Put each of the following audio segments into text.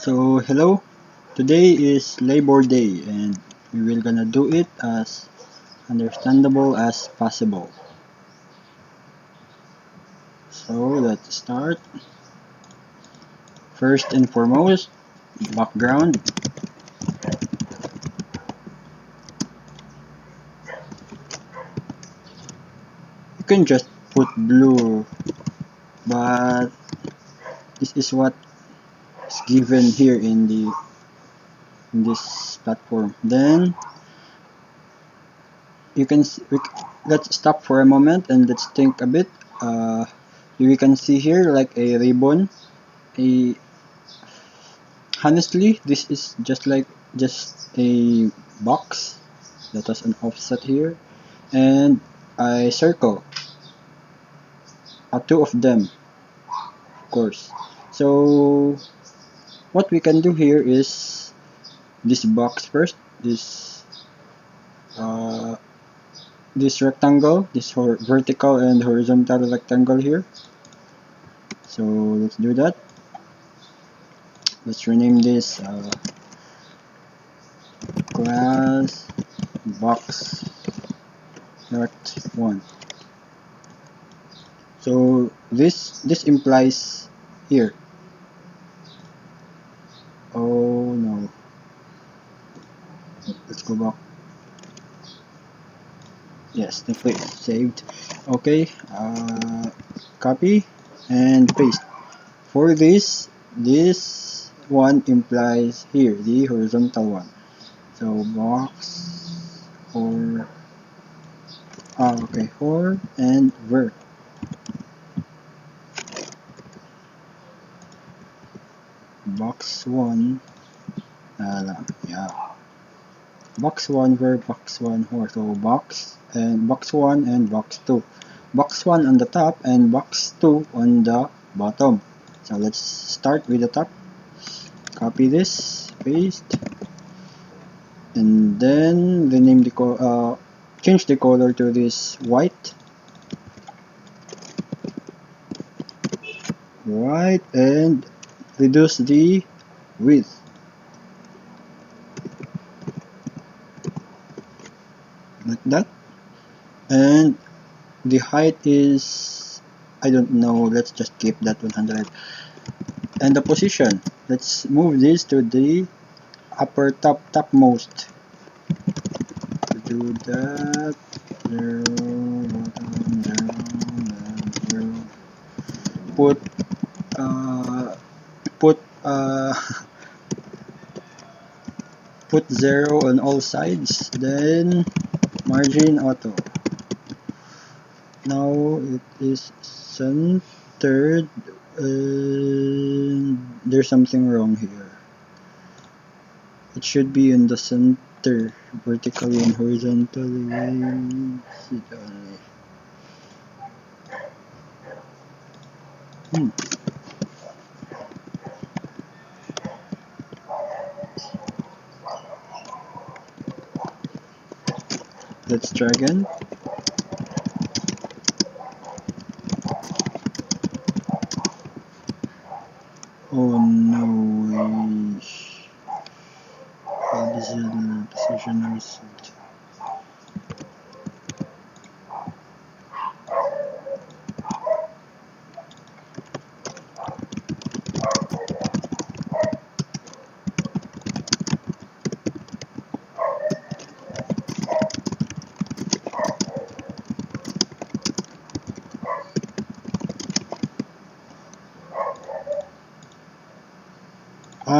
So hello, today is Labor Day and we will gonna do it as understandable as possible. So let's start. First and foremost, background. You can just put blue, but this is what is given here in this platform. Then you can let's stop for a moment and let's think a bit. We can see here like a ribbon. A Honestly, this is just a box that has an offset here and a circle, two of them, of course. So what we can do here is this box first, uh, this rectangle, this vertical and horizontal rectangle here. So let's do that. Let's rename this class box rect 1. So this implies here. Oh no. Let's go back. Yes, definitely saved. Okay. Copy and paste. For this one implies here the horizontal one. So box or okay, for and ver. Box one. Yeah. Box 1 ver box 1 whore. So box 1 and box 2. Box 1 on the top and box 2 on the bottom. So let's start with the top. Copy this, paste, and then rename change the color to this white, and reduce the width like that. And the height is, I don't know, let's just keep that 100. And the position, let's move this to the upper topmost. Do that. 0, bottom, 0, and 0. Put put put 0 on all sides, then margin auto. Now it is centered, and there's something wrong here. It should be in the center, vertically and horizontally. Let's try again. Oh no, position result.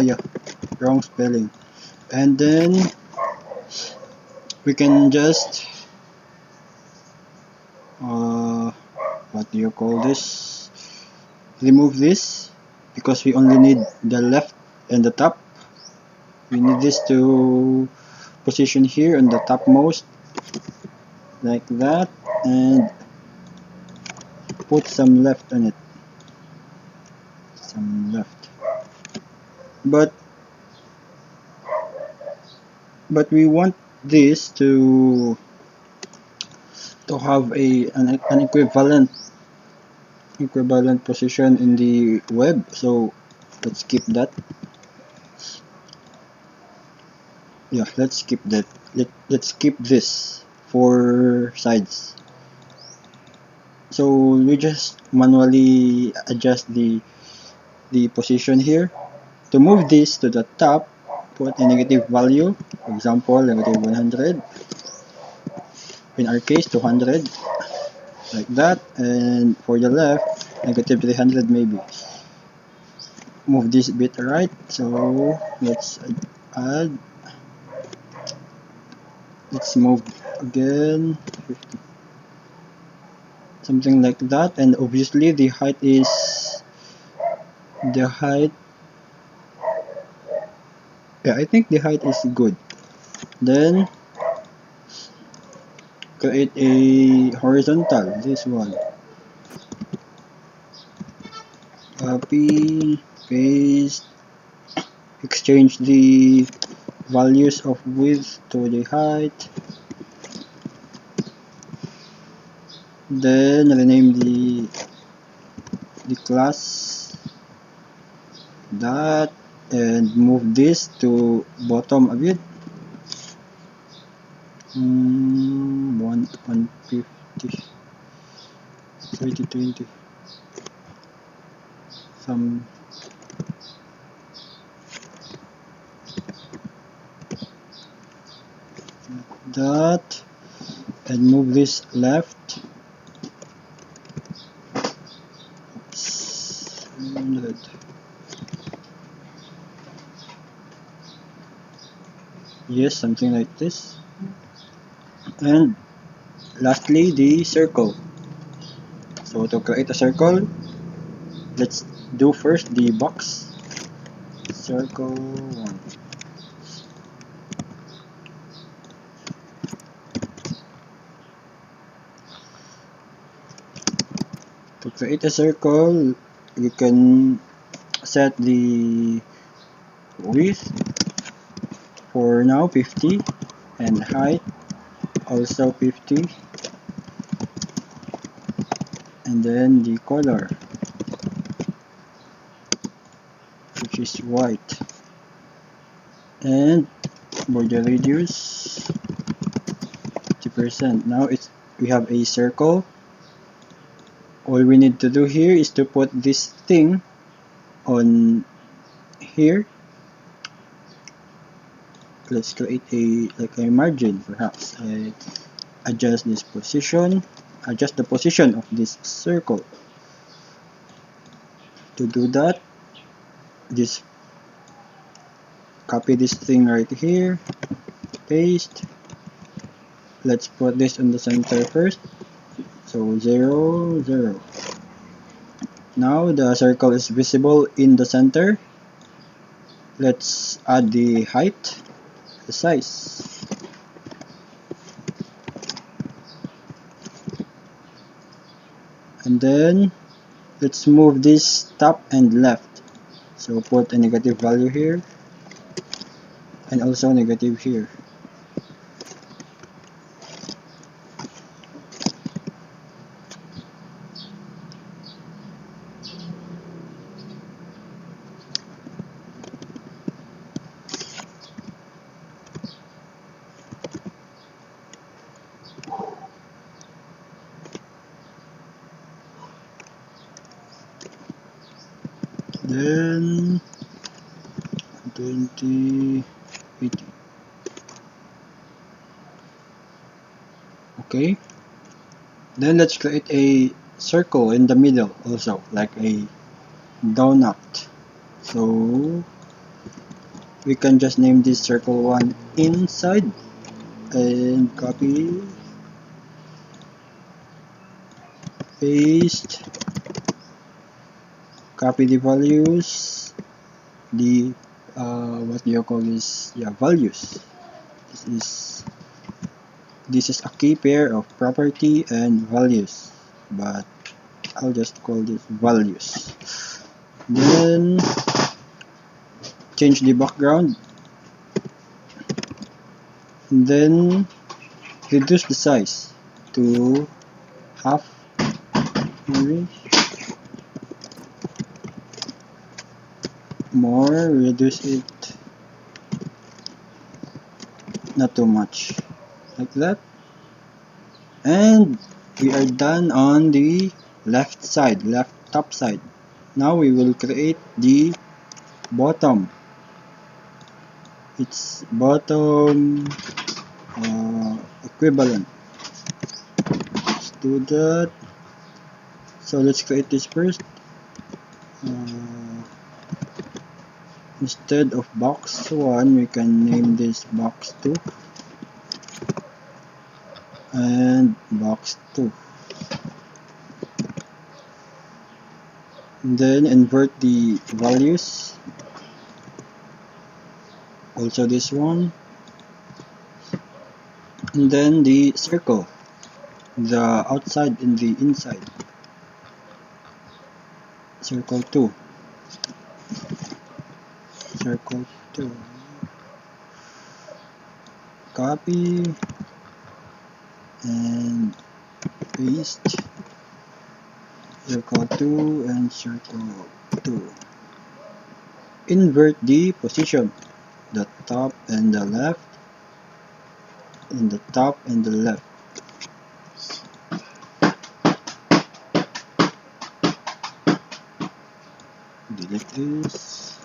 Yeah, wrong spelling. And then we can just what do you call this? Remove this because we only need the left and the top. We need this to position here on the topmost like that, and put some left on it. Some left. But we want this to have an equivalent position in the web, so let's keep that. Yeah, let's skip that. Let's skip this 4 sides. So we just manually adjust the position here. To move this to the top, put a negative value, for example, negative 100. In our case, 200, like that. And for the left, negative 300 maybe. Move this bit right. So let's add. Let's move again. Something like that. And obviously the height is the height. Yeah, I think the height is good. Then create a horizontal. This one. Copy, paste, exchange the values of width to the height, then rename the class that, and move this to bottom a bit. 150, 30, 20, some. That, and move this left. 100. Yes, something like this. And lastly, the circle. So to create a circle, let's do first the box. Circle 1. To create a circle, you can set the width for now 50 and height also 50, and then the color, which is white, and border radius 50%. Now we have a circle. All we need to do here is to put this thing on here. Let's create a margin, perhaps. Adjust this position, adjust the position of this circle. To do that, just copy this thing right here, paste. Let's put this in the center first. So 0, 0. Now the circle is visible in the center. Let's add the height, the size. And then let's move this top and left. So put a negative value here and also negative here. Then 20, 80. Okay. Then let's create a circle in the middle also, like a donut. So we can just name this circle 1 inside and copy, paste, copy the values, the what do you call this? Yeah, values. This is a key pair of property and values, but I'll just call this values. Then change the background, and then reduce the size to half, maybe more, reduce it not too much, like that. And we are done on the left side, left top side. Now we will create the bottom. Its bottom equivalent. Let's do that. So let's create this first. Instead of box 1, we can name this box 2 and box 2. And then invert the values. Also this one. And then the circle. The outside and the inside. Circle 2. Circle 2. Copy and paste. Circle 2 and circle 2. Invert the position. The top and the left. And the top and the left. Delete this.